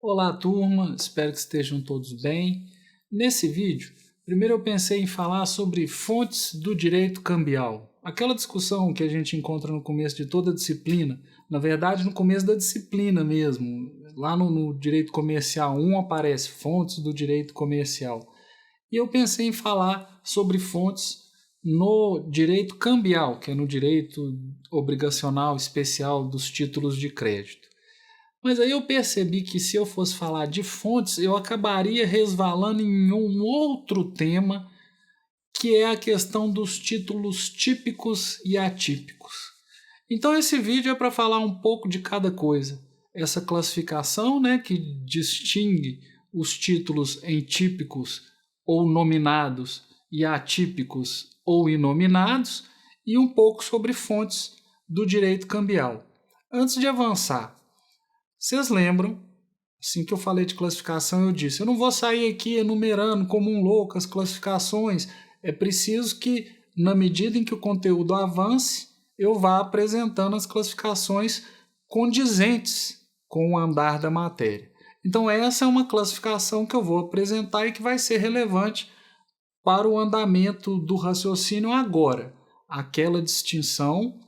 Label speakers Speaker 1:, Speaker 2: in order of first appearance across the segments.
Speaker 1: Olá, turma, espero que estejam todos bem. Nesse vídeo, primeiro eu pensei em falar sobre fontes do direito cambial. Aquela discussão que a gente encontra no começo de toda a disciplina, na verdade no começo da disciplina mesmo, lá no direito comercial 1 aparece fontes do direito comercial. E eu pensei em falar sobre fontes no direito cambial, que é no direito obrigacional especial dos títulos de crédito. Mas aí eu percebi que se eu fosse falar de fontes, eu acabaria resvalando em um outro tema, que é a questão dos títulos típicos e atípicos. Então esse vídeo é para falar um pouco de cada coisa. Essa classificação, que distingue os títulos em típicos ou nominados e atípicos ou inominados, e um pouco sobre fontes do direito cambial. Antes de avançar, vocês lembram, assim que eu falei de classificação, eu disse, eu não vou sair aqui enumerando como um louco as classificações, é preciso que, na medida em que o conteúdo avance, eu vá apresentando as classificações condizentes com o andar da matéria. Então essa é uma classificação que eu vou apresentar e que vai ser relevante para o andamento do raciocínio agora. Aquela distinção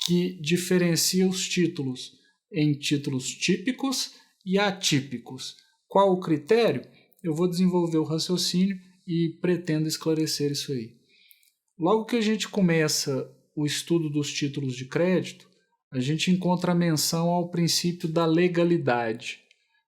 Speaker 1: que diferencia os títulos em títulos típicos e atípicos. Qual o critério? Eu vou desenvolver o raciocínio e pretendo esclarecer isso aí. Logo que a gente começa o estudo dos títulos de crédito, a gente encontra a menção ao princípio da legalidade.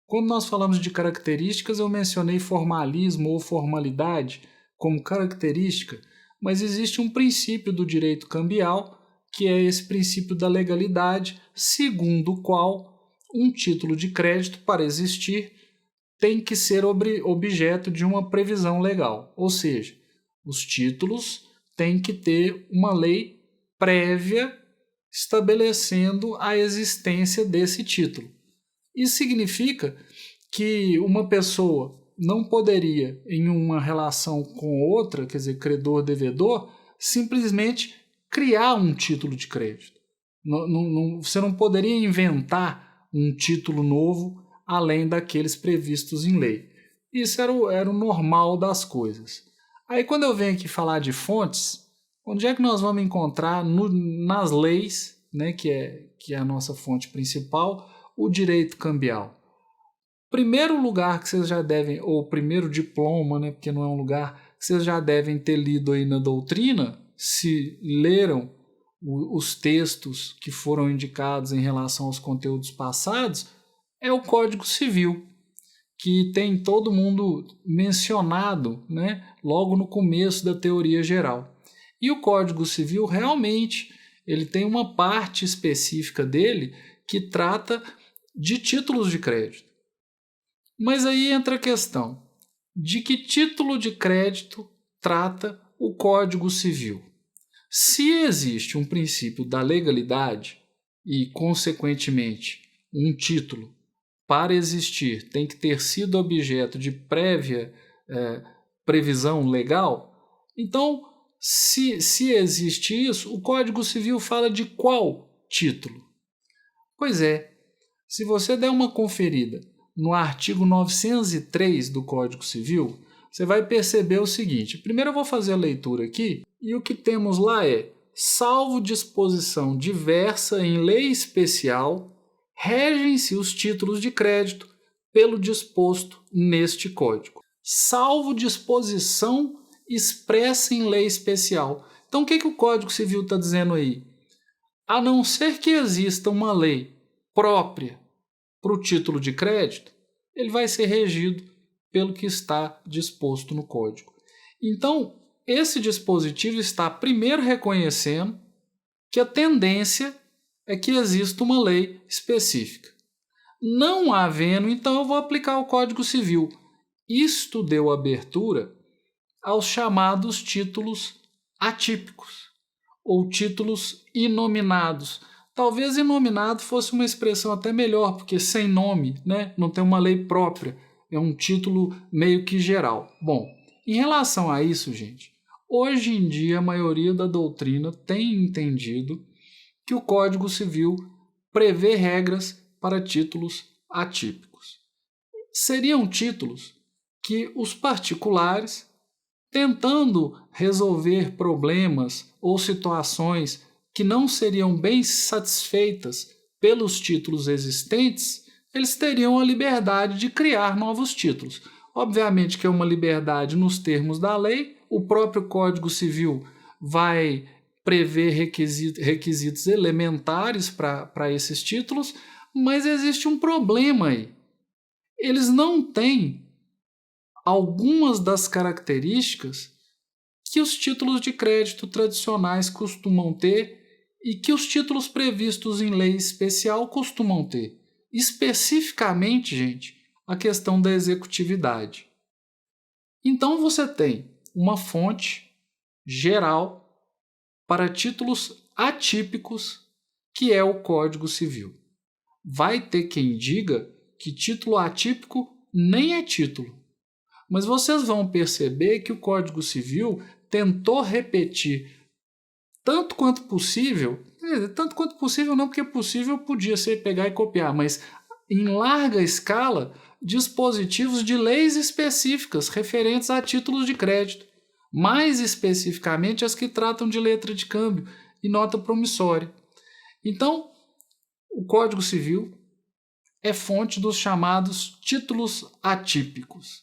Speaker 1: Quando nós falamos de características, eu mencionei formalismo ou formalidade como característica, mas existe um princípio do direito cambial, que é esse princípio da legalidade, segundo o qual um título de crédito, para existir, tem que ser objeto de uma previsão legal. Ou seja, os títulos têm que ter uma lei prévia estabelecendo a existência desse título. Isso significa que uma pessoa não poderia, em uma relação com outra, quer dizer, credor-devedor, simplesmente criar um título de crédito. Você não poderia inventar um título novo além daqueles previstos em lei. Isso era o normal das coisas. Aí quando eu venho aqui falar de fontes, onde é que nós vamos encontrar nas leis, que é a nossa fonte principal, o direito cambial? Primeiro lugar que vocês já devem, ou primeiro diploma, porque não é um lugar, que vocês já devem ter lido aí na doutrina, se leram os textos que foram indicados em relação aos conteúdos passados, é o Código Civil, que tem todo mundo mencionado, logo no começo da teoria geral. E o Código Civil realmente ele tem uma parte específica dele que trata de títulos de crédito. Mas aí entra a questão, de que título de crédito trata o Código Civil? Se existe um princípio da legalidade e, consequentemente, um título, para existir, tem que ter sido objeto de prévia previsão legal, então, se existe isso, o Código Civil fala de qual título? Pois é, se você der uma conferida no artigo 903 do Código Civil, você vai perceber o seguinte. Primeiro eu vou fazer a leitura aqui, e o que temos lá é: salvo disposição diversa em lei especial, regem-se os títulos de crédito pelo disposto neste Código. Salvo disposição expressa em lei especial. Então o que o Código Civil está dizendo aí? A não ser que exista uma lei própria para o título de crédito, ele vai ser regido pelo que está disposto no Código. Então, esse dispositivo está primeiro reconhecendo que a tendência é que exista uma lei específica. Não havendo, então eu vou aplicar o Código Civil. Isto deu abertura aos chamados títulos atípicos ou títulos inominados. Talvez inominado fosse uma expressão até melhor, porque sem nome, não tem uma lei própria, é um título meio que geral. Bom, em relação a isso, gente, hoje em dia a maioria da doutrina tem entendido que o Código Civil prevê regras para títulos atípicos. seriam títulos que os particulares, tentando resolver problemas ou situações que não seriam bem satisfeitas pelos títulos existentes, eles teriam a liberdade de criar novos títulos. Obviamente que é uma liberdade nos termos da lei, o próprio Código Civil vai prever requisitos elementares para esses títulos, mas existe um problema aí. Eles não têm algumas das características que os títulos de crédito tradicionais costumam ter e que os títulos previstos em lei especial costumam ter. Especificamente, gente, a questão da executividade. Então você tem uma fonte geral para títulos atípicos, que é o Código Civil. Vai ter quem diga que título atípico nem é título. Mas vocês vão perceber que o Código Civil tentou repetir tanto quanto possível não, porque possível podia ser pegar e copiar, mas em larga escala, dispositivos de leis específicas referentes a títulos de crédito, mais especificamente as que tratam de letra de câmbio e nota promissória. Então, o Código Civil é fonte dos chamados títulos atípicos.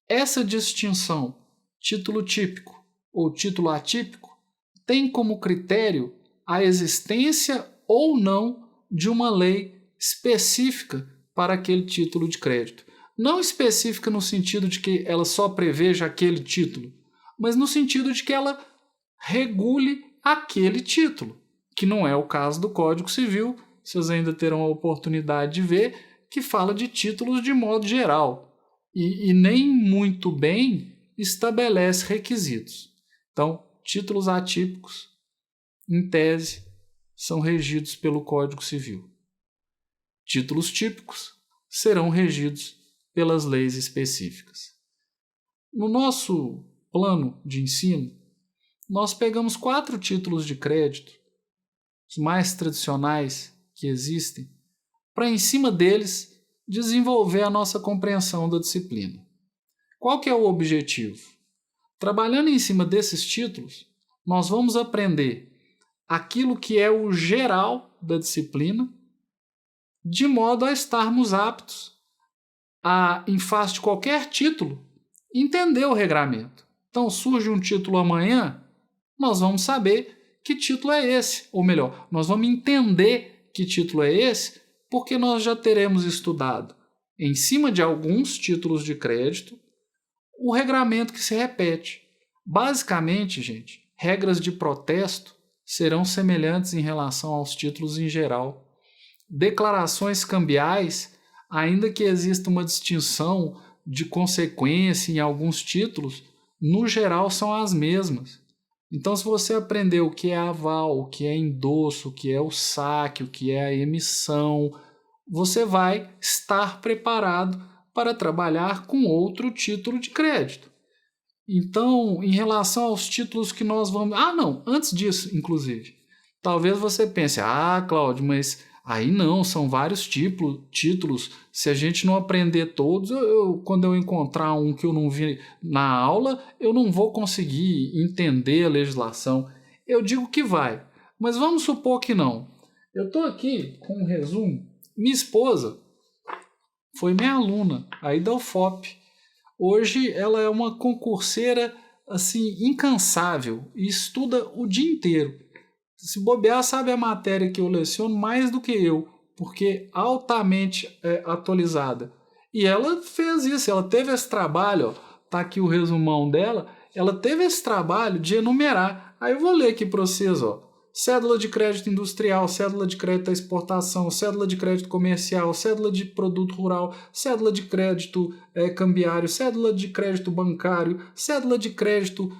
Speaker 1: Essa distinção, título típico ou título atípico, tem como critério a existência ou não de uma lei específica para aquele título de crédito. Não específica no sentido de que ela só preveja aquele título, mas no sentido de que ela regule aquele título, que não é o caso do Código Civil. Vocês ainda terão a oportunidade de ver que fala de títulos de modo geral e nem muito bem estabelece requisitos. Então, títulos atípicos, em tese, são regidos pelo Código Civil. Títulos típicos serão regidos pelas leis específicas. No nosso plano de ensino, nós pegamos 4 títulos de crédito, os mais tradicionais que existem, para em cima deles desenvolver a nossa compreensão da disciplina. Qual que é o objetivo? Trabalhando em cima desses títulos, nós vamos aprender aquilo que é o geral da disciplina, de modo a estarmos aptos a, em face de qualquer título, entender o regramento. Então, surge um título amanhã, nós vamos saber que título é esse, ou melhor, nós vamos entender que título é esse, porque nós já teremos estudado, em cima de alguns títulos de crédito, o regramento que se repete. Basicamente, gente, regras de protesto serão semelhantes em relação aos títulos em geral. Declarações cambiais, ainda que exista uma distinção de consequência em alguns títulos, no geral são as mesmas. Então, se você aprender o que é aval, o que é endosso, o que é o saque, o que é a emissão, você vai estar preparado para trabalhar com outro título de crédito. Então, em relação aos títulos que nós vamos... antes disso, inclusive. Talvez você pense, Cláudio, mas aí não, são vários títulos. Se a gente não aprender todos, quando eu encontrar um que eu não vi na aula, eu não vou conseguir entender a legislação. Eu digo que vai, mas vamos supor que não. Eu estou aqui com um resumo. Minha esposa foi minha aluna aí da UFOP. Hoje ela é uma concurseira assim, incansável e estuda o dia inteiro. Se bobear, sabe a matéria que eu leciono mais do que eu, porque altamente atualizada. E ela fez isso, ela teve esse trabalho, tá aqui o resumão dela, ela teve esse trabalho de enumerar. Aí eu vou ler aqui para vocês, cédula de crédito industrial, cédula de crédito à exportação, cédula de crédito comercial, cédula de produto rural, cédula de crédito cambiário, cédula de crédito bancário, cédula de crédito,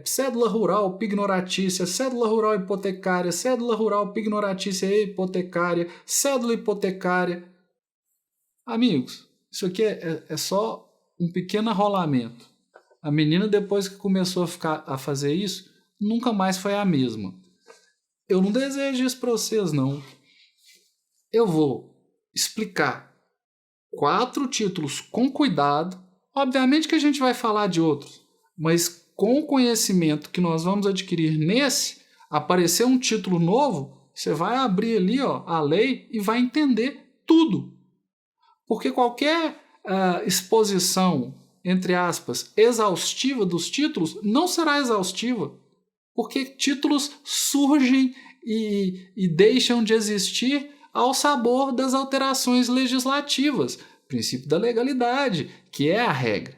Speaker 1: cédula rural pignoratícia, cédula rural hipotecária, cédula rural pignoratícia e hipotecária, cédula hipotecária. Amigos, isso aqui é só um pequeno arrolamento. A menina, depois que começou a fazer isso, nunca mais foi a mesma. Eu não desejo isso para vocês, não. Eu vou explicar 4 títulos com cuidado. Obviamente que a gente vai falar de outros, mas com o conhecimento que nós vamos adquirir nesse, aparecer um título novo, você vai abrir ali a lei e vai entender tudo. Porque qualquer exposição, entre aspas, exaustiva dos títulos não será exaustiva, porque títulos surgem e deixam de existir ao sabor das alterações legislativas, princípio da legalidade, que é a regra.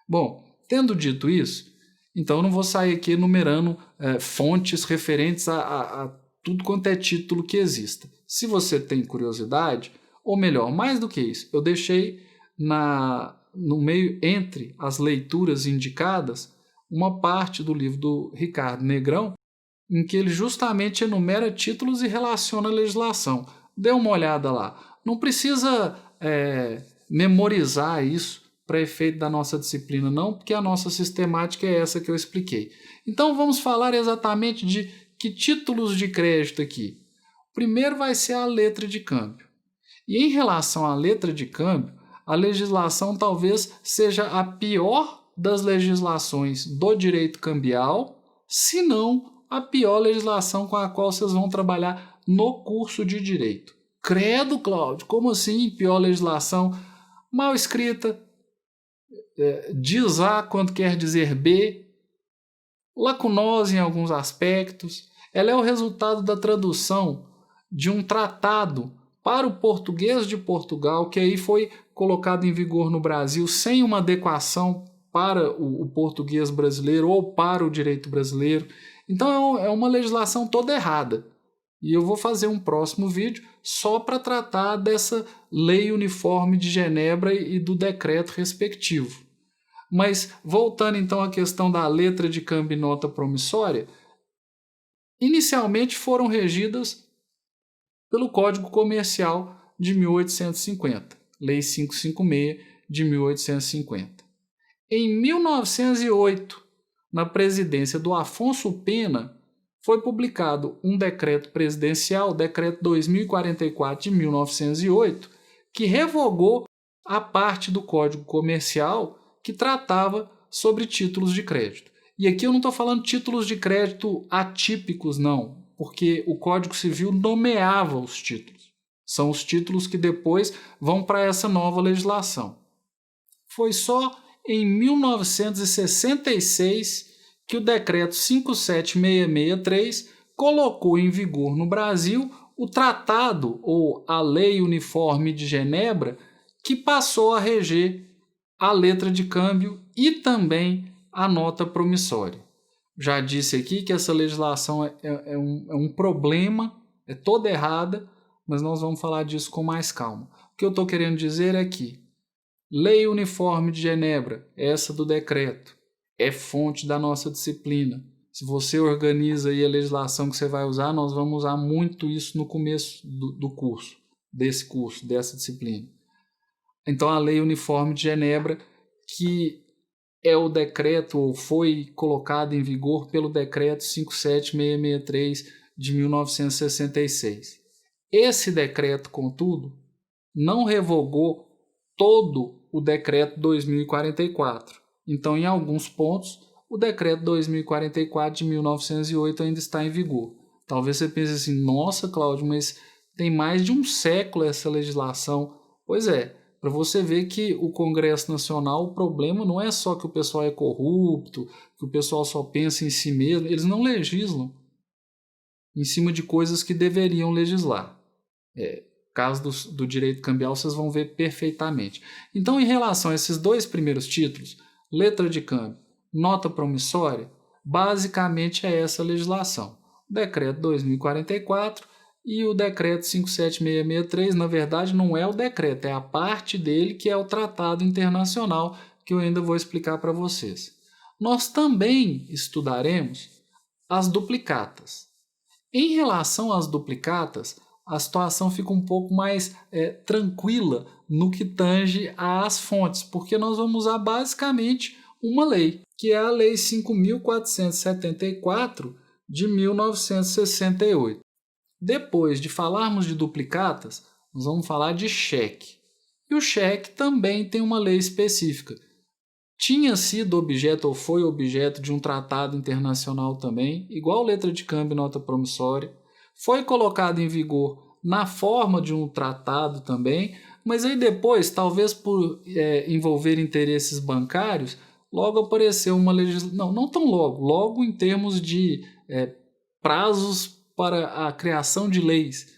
Speaker 1: Bom, tendo dito isso, então eu não vou sair aqui enumerando fontes referentes a tudo quanto é título que exista. Se você tem curiosidade, ou melhor, mais do que isso, eu deixei no meio, entre as leituras indicadas, uma parte do livro do Ricardo Negrão, em que ele justamente enumera títulos e relaciona a legislação. Dê uma olhada lá. Não precisa memorizar isso para efeito da nossa disciplina, não, porque a nossa sistemática é essa que eu expliquei. Então vamos falar exatamente de que títulos de crédito aqui. O primeiro vai ser a letra de câmbio. E em relação à letra de câmbio, a legislação talvez seja a pior das legislações do direito cambial, se não a pior legislação com a qual vocês vão trabalhar no curso de direito. Credo, Cláudio, como assim pior legislação? Mal escrita, diz A quando quer dizer B, lacunosa em alguns aspectos. Ela é o resultado da tradução de um tratado para o português de Portugal, que aí foi colocado em vigor no Brasil sem uma adequação para o português brasileiro ou para o direito brasileiro. Então é uma legislação toda errada. E eu vou fazer um próximo vídeo só para tratar dessa Lei Uniforme de Genebra e do decreto respectivo. Mas voltando então à questão da letra de câmbio e nota promissória, inicialmente foram regidas pelo Código Comercial de 1850, Lei 556 de 1850. Em 1908, na presidência do Afonso Pena, foi publicado um decreto presidencial, o Decreto 2044 de 1908, que revogou a parte do Código Comercial que tratava sobre títulos de crédito. E aqui eu não estou falando títulos de crédito atípicos, não, porque o Código Civil nomeava os títulos. São os títulos que depois vão para essa nova legislação. Foi só em 1966 que o Decreto 57663 colocou em vigor no Brasil o Tratado ou a Lei Uniforme de Genebra, que passou a reger a letra de câmbio e também a nota promissória. Já disse aqui que essa legislação é um problema, é toda errada, mas nós vamos falar disso com mais calma. O que eu estou querendo dizer é que Lei Uniforme de Genebra, essa do decreto, é fonte da nossa disciplina. Se você organiza aí a legislação que você vai usar, nós vamos usar muito isso no começo do curso, dessa disciplina. Então, a Lei Uniforme de Genebra, que é o decreto, ou foi colocado em vigor pelo Decreto 57663 de 1966. Esse decreto, contudo, não revogou todo o Decreto 2044. Então, em alguns pontos, o Decreto 2044 de 1908 ainda está em vigor. Talvez você pense assim, nossa, Cláudio, mas tem mais de um século essa legislação. Pois é, para você ver que o Congresso Nacional, o problema não é só que o pessoal é corrupto, que o pessoal só pensa em si mesmo, eles não legislam em cima de coisas que deveriam legislar. Caso do direito cambial, vocês vão ver perfeitamente. Então, em relação a esses dois primeiros títulos, letra de câmbio, nota promissória, basicamente é essa legislação. O Decreto 2044 e o Decreto 57663, na verdade, não é o decreto, é a parte dele que é o Tratado Internacional, que eu ainda vou explicar para vocês. Nós também estudaremos as duplicatas. Em relação às duplicatas, a situação fica um pouco mais tranquila no que tange às fontes, porque nós vamos usar basicamente uma lei, que é a Lei 5.474 de 1968. Depois de falarmos de duplicatas, nós vamos falar de cheque. E o cheque também tem uma lei específica. Tinha sido objeto ou foi objeto de um tratado internacional também, igual letra de câmbio e nota promissória. Foi colocado em vigor na forma de um tratado também, mas aí depois, talvez por envolver interesses bancários, logo apareceu uma legislação, não tão logo em termos de prazos para a criação de leis.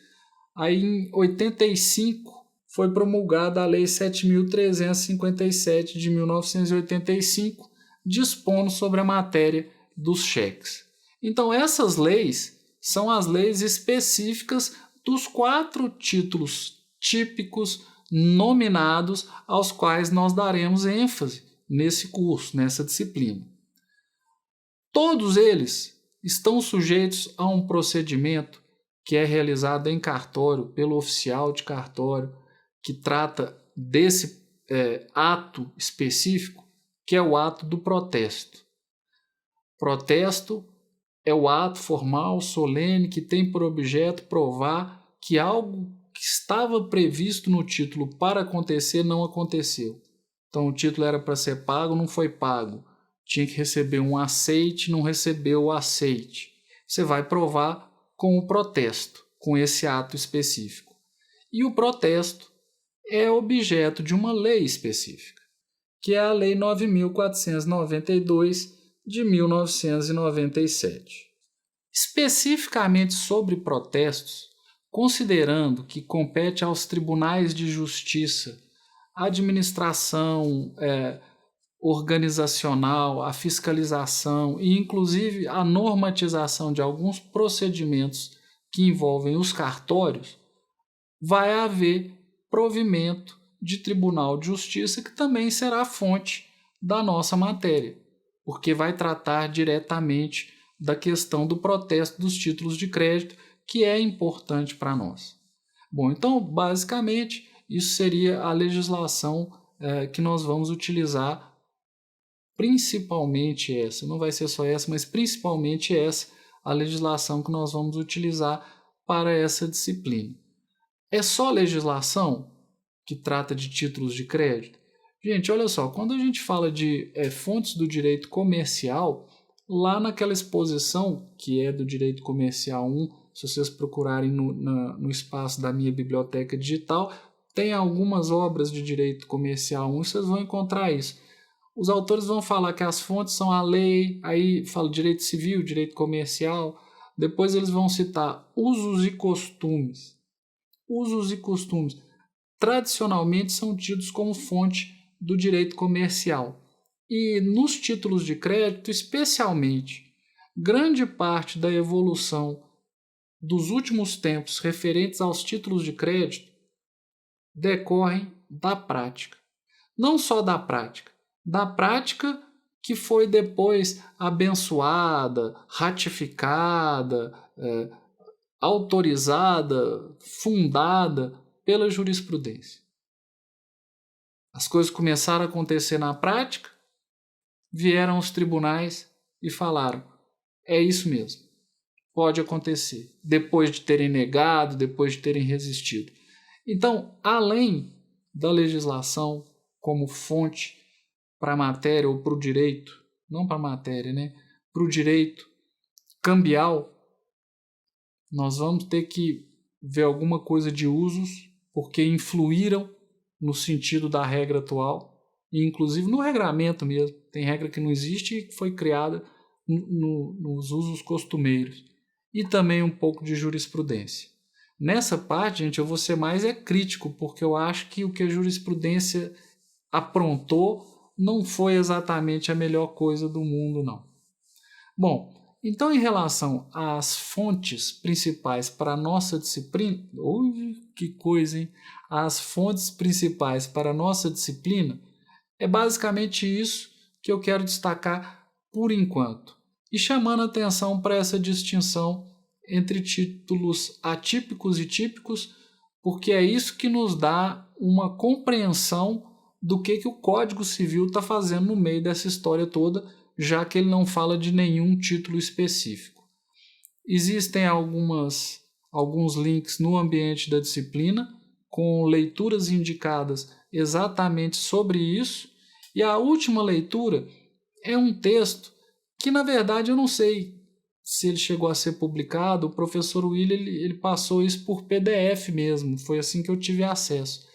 Speaker 1: Aí em 85 foi promulgada a Lei 7.357 de 1985, dispondo sobre a matéria dos cheques. Então essas leis são as leis específicas dos 4 títulos típicos nominados aos quais nós daremos ênfase nesse curso, nessa disciplina. Todos eles estão sujeitos a um procedimento que é realizado em cartório pelo oficial de cartório, que trata desse ato específico, que é o ato do protesto. Protesto é o ato formal, solene, que tem por objeto provar que algo que estava previsto no título para acontecer não aconteceu. Então o título era para ser pago, não foi pago. Tinha que receber um aceite, não recebeu o aceite. Você vai provar com o protesto, com esse ato específico. E o protesto é objeto de uma lei específica, que é a Lei 9.492 de 1997. Especificamente sobre protestos, considerando que compete aos tribunais de justiça a administração organizacional, a fiscalização e inclusive a normatização de alguns procedimentos que envolvem os cartórios, vai haver provimento de Tribunal de Justiça, que também será a fonte da nossa matéria, porque vai tratar diretamente da questão do protesto dos títulos de crédito, que é importante para nós. Bom, então, basicamente, isso seria a legislação que nós vamos utilizar, principalmente essa, não vai ser só essa, mas principalmente essa, a legislação que nós vamos utilizar para essa disciplina. É só legislação que trata de títulos de crédito? Gente, olha só, quando a gente fala de fontes do direito comercial, lá naquela exposição, que é do Direito Comercial 1, se vocês procurarem no espaço da minha biblioteca digital, tem algumas obras de Direito Comercial 1, vocês vão encontrar isso. Os autores vão falar que as fontes são a lei, aí fala direito civil, direito comercial, depois eles vão citar usos e costumes. Usos e costumes tradicionalmente são tidos como fonte do direito comercial. E nos títulos de crédito, especialmente, grande parte da evolução dos últimos tempos referentes aos títulos de crédito decorrem da prática. Não só da prática que foi depois abençoada, ratificada, autorizada, fundada pela jurisprudência. As coisas começaram a acontecer na prática, vieram os tribunais e falaram: é isso mesmo, pode acontecer, depois de terem negado, depois de terem resistido. Então, além da legislação como fonte para a matéria ou para o direito, não para a matéria, né? Para o direito cambial, nós vamos ter que ver alguma coisa de usos, porque influíram no sentido da regra atual, e inclusive no regramento mesmo. Tem regra que não existe e foi criada nos usos costumeiros. E também um pouco de jurisprudência. Nessa parte, gente, eu vou ser mais crítico, porque eu acho que o que a jurisprudência aprontou não foi exatamente a melhor coisa do mundo, não. Bom, então em relação às fontes principais para a nossa disciplina, que coisa, hein? As fontes principais para a nossa disciplina, é basicamente isso que eu quero destacar por enquanto. E chamando atenção para essa distinção entre títulos atípicos e típicos, porque é isso que nos dá uma compreensão do que o Código Civil está fazendo no meio dessa história toda, já que ele não fala de nenhum título específico. Existem alguns links no ambiente da disciplina com leituras indicadas exatamente sobre isso. E a última leitura é um texto que, na verdade, eu não sei se ele chegou a ser publicado. O professor William ele passou isso por PDF mesmo, foi assim que eu tive acesso,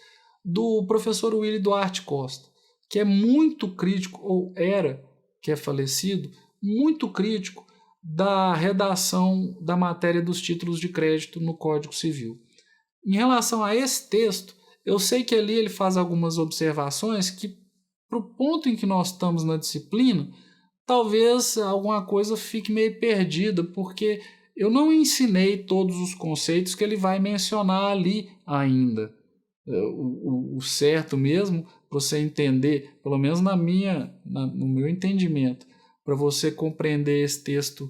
Speaker 1: do professor William Duarte Costa, que é muito crítico, ou era, que é falecido, muito crítico da redação da matéria dos títulos de crédito no Código Civil. Em relação a esse texto, eu sei que ali ele faz algumas observações que, para o ponto em que nós estamos na disciplina, talvez alguma coisa fique meio perdida, porque eu não ensinei todos os conceitos que ele vai mencionar ali ainda. O certo mesmo, para você entender, pelo menos no meu entendimento, para você compreender esse texto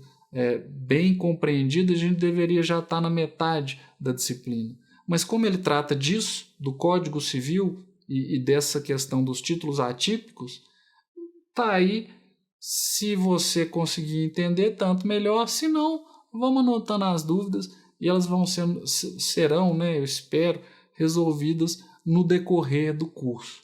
Speaker 1: bem compreendido, a gente deveria já estar na metade da disciplina. Mas como ele trata disso, do Código Civil e dessa questão dos títulos atípicos, tá aí. Se você conseguir entender, tanto melhor. Se não, vamos anotando as dúvidas e elas serão, né, eu espero, resolvidas no decorrer do curso.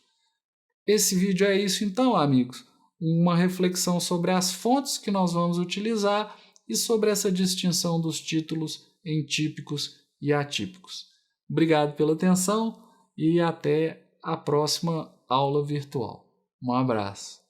Speaker 1: Esse vídeo é isso então, amigos. Uma reflexão sobre as fontes que nós vamos utilizar e sobre essa distinção dos títulos em típicos e atípicos. Obrigado pela atenção e até a próxima aula virtual. Um abraço.